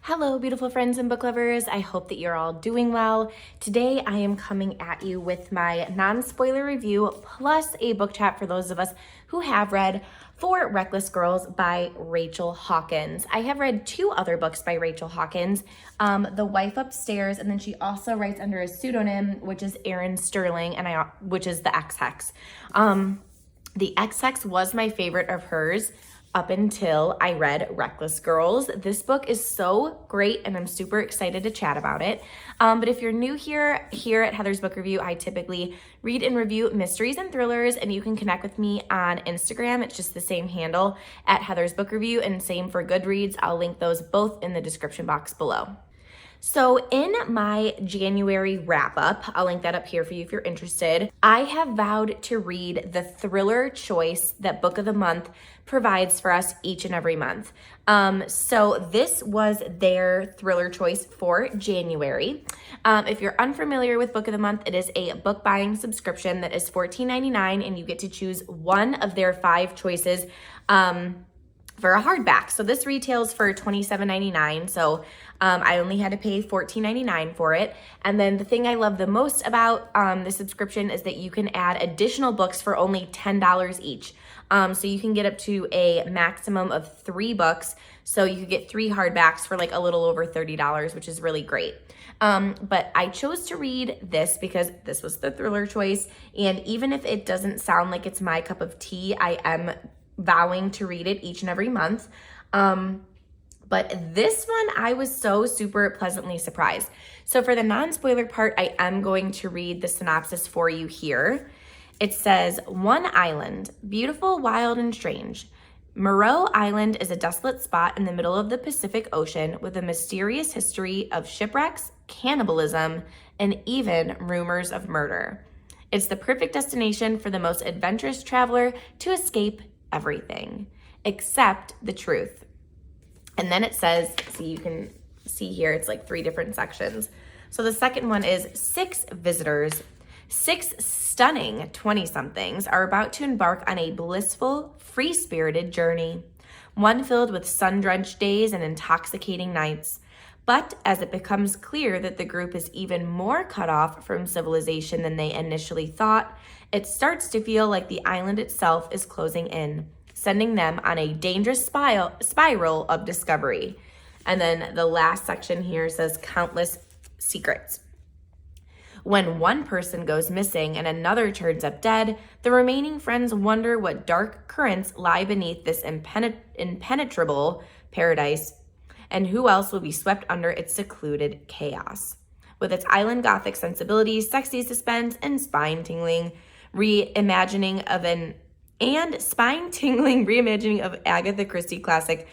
Hello, beautiful friends and book lovers. I hope that you're all doing well. Today, I am coming at you with my non-spoiler review plus a book chat for those of us who have read For Reckless Girls by Rachel Hawkins. I have read two other books by Rachel Hawkins, The Wife Upstairs, and then she also writes under a pseudonym, which is Erin Sterling, which is the X-Hex. The X-Hex was my favorite of hers up until I read Reckless Girls. This book is so great and I'm super excited to chat about it. But if you're new here at Heather's Book Review, I typically read and review mysteries and thrillers, and you can connect with me on Instagram. It's just the same handle at Heather's Book Review, and same for Goodreads. I'll link those both in the description box below. So in my January wrap up, I'll link that up here for you if you're interested, I have vowed to read the thriller choice that Book of the Month provides for us each and every month. So this was their thriller choice for January. If you're unfamiliar with Book of the Month, it is a book buying subscription that is $14.99, and you get to choose one of their 5 choices for a hardback. So this retails for $27.99. So I only had to pay $14.99 for it. And then the thing I love the most about the subscription is that you can add additional books for only $10 each. So you can get up to a maximum of 3 books. So you could get 3 hardbacks for like a little over $30, which is really great. But I chose to read this because this was the thriller choice. And even if it doesn't sound like it's my cup of tea, I am vowing to read it each and every month. But this one, I was so super pleasantly surprised. So for the non-spoiler part, I am going to read the synopsis for you here. It says, one island, beautiful, wild, and strange. Moreau Island is a desolate spot in the middle of the Pacific Ocean with a mysterious history of shipwrecks, cannibalism, and even rumors of murder. It's the perfect destination for the most adventurous traveler to escape everything except the truth. And then it says, so you can see here, it's like 3 different sections. So the second one is 6 visitors, 6 stunning 20-somethings are about to embark on a blissful, free-spirited journey, one filled with sun-drenched days and intoxicating nights. But as it becomes clear that the group is even more cut off from civilization than they initially thought, it starts to feel like the island itself is closing in, sending them on a dangerous spiral of discovery. And then the last section here says countless secrets. When one person goes missing and another turns up dead, the remaining friends wonder what dark currents lie beneath this impenetrable paradise, and who else will be swept under its secluded chaos. With its island gothic sensibilities, sexy suspense, and spine-tingling reimagining of Agatha Christie classic,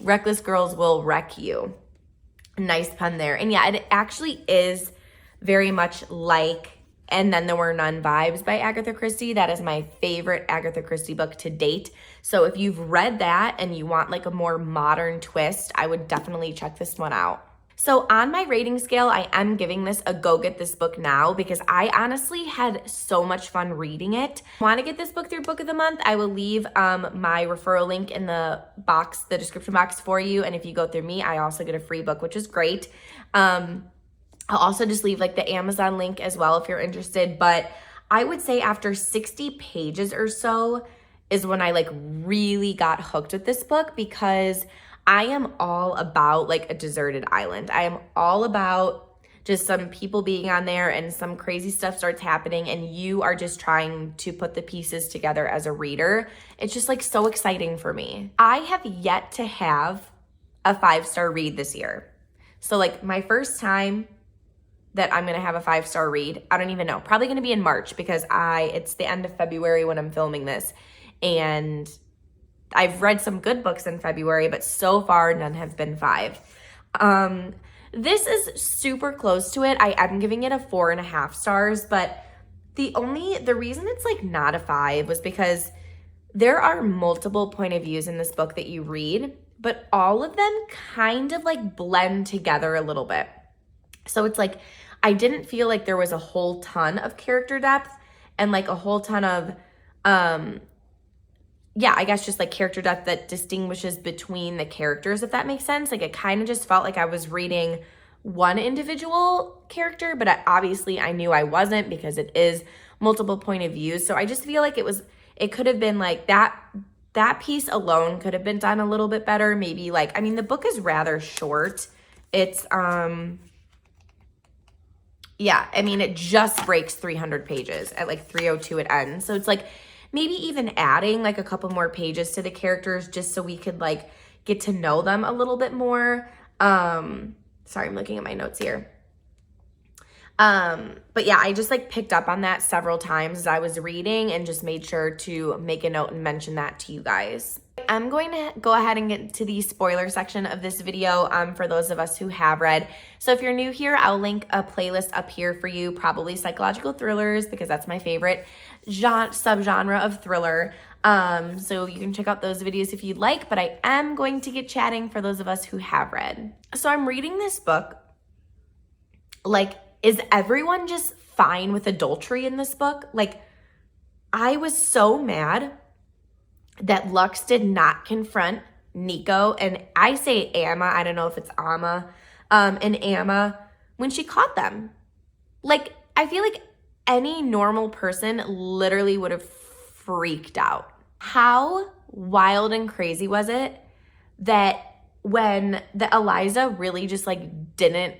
Reckless Girls will wreck you. Nice pun there. And yeah, it actually is very much like And Then There Were None vibes by Agatha Christie. That is my favorite Agatha Christie book to date. So if you've read that and you want like a more modern twist, I would definitely check this one out. So on my rating scale, I am giving this a go get this book now because I honestly had so much fun reading it. Want to get this book through Book of the Month? I will leave my referral link in the description box for you. And if you go through me, I also get a free book, which is great. I'll also just leave like the Amazon link as well if you're interested. But I would say after 60 pages or so is when I like really got hooked with this book, because I am all about like a deserted island. I am all about just some people being on there and some crazy stuff starts happening and you are just trying to put the pieces together as a reader. It's just like so exciting for me. I have yet to have a 5-star read this year. So like my first time that I'm gonna have a 5-star read, I don't even know, probably gonna be in March because it's the end of February when I'm filming this, and I've read some good books in February, but so far none have been 5. This is super close to it. I am giving it a 4.5 stars, but the reason it's like not a 5 was because there are multiple point of views in this book that you read, but all of them kind of like blend together a little bit. So it's like, I didn't feel like there was a whole ton of character depth and like a whole ton of, yeah, I guess just like character depth that distinguishes between the characters, if that makes sense. Like it kind of just felt like I was reading one individual character, but obviously I knew I wasn't because it is multiple point of views. So I just feel like it could have been like that piece alone could have been done a little bit better. Maybe like, I mean, the book is rather short. It's, yeah, I mean, it just breaks 300 pages. At like 302 it ends. So it's like maybe even adding like a couple more pages to the characters just so we could like get to know them a little bit more. Sorry, I'm looking at my notes here. But yeah, I just like picked up on that several times as I was reading and just made sure to make a note and mention that to you guys. I'm going to go ahead and get to the spoiler section of this video for those of us who have read. So if you're new here, I'll link a playlist up here for you, probably psychological thrillers, because that's my favorite subgenre of thriller. So you can check out those videos if you'd like, but I am going to get chatting for those of us who have read. So I'm reading this book. Like, is everyone just fine with adultery in this book? Like, I was so mad that Lux did not confront Nico, and I say Amma, I don't know if it's Amma, and Amma, when she caught them. Like, I feel like any normal person literally would have freaked out. How wild and crazy was it that when the Eliza really just like didn't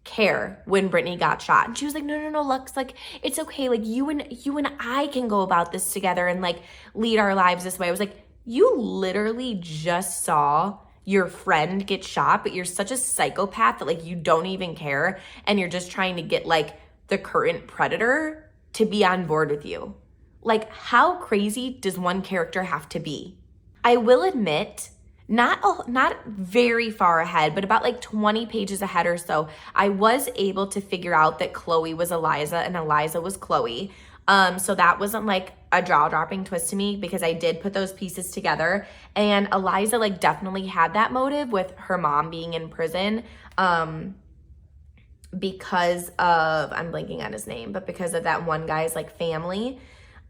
care when Brittany got shot, and she was like, no, Lux, like it's okay, like you and I can go about this together and like lead our lives this way. I was like, you literally just saw your friend get shot, but you're such a psychopath that like you don't even care, and you're just trying to get like the current predator to be on board with you. Like, how crazy does one character have to be? I will admit, not very far ahead, but about like 20 pages ahead or so, I was able to figure out that Chloe was Eliza and Eliza was Chloe. So that wasn't like a jaw-dropping twist to me because I did put those pieces together. And Eliza like definitely had that motive with her mom being in prison because of, I'm blanking on his name, but because of that one guy's like family.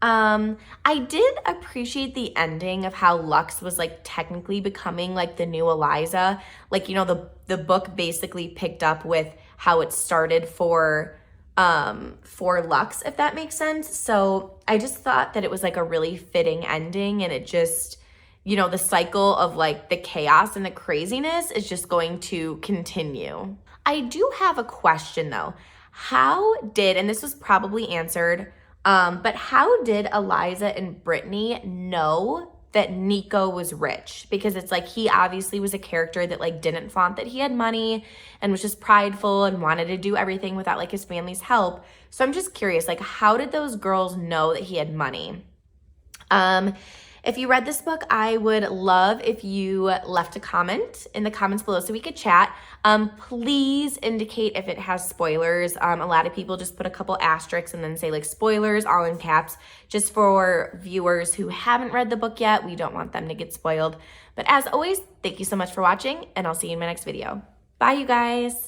I did appreciate the ending of how Lux was like technically becoming like the new Eliza. Like, you know, the book basically picked up with how it started for Lux, if that makes sense. So I just thought that it was like a really fitting ending, and it just, you know, the cycle of like the chaos and the craziness is just going to continue. I do have a question though. And this was probably answered, but how did Eliza and Brittany know that Nico was rich? Because it's like he obviously was a character that like didn't flaunt that he had money and was just prideful and wanted to do everything without like his family's help. So I'm just curious, like how did those girls know that he had money? If you read this book, I would love if you left a comment in the comments below so we could chat. Please indicate if it has spoilers. A lot of people just put a couple asterisks and then say like spoilers all in caps, just for viewers who haven't read the book yet. We don't want them to get spoiled. But as always, thank you so much for watching, and I'll see you in my next video. Bye, you guys.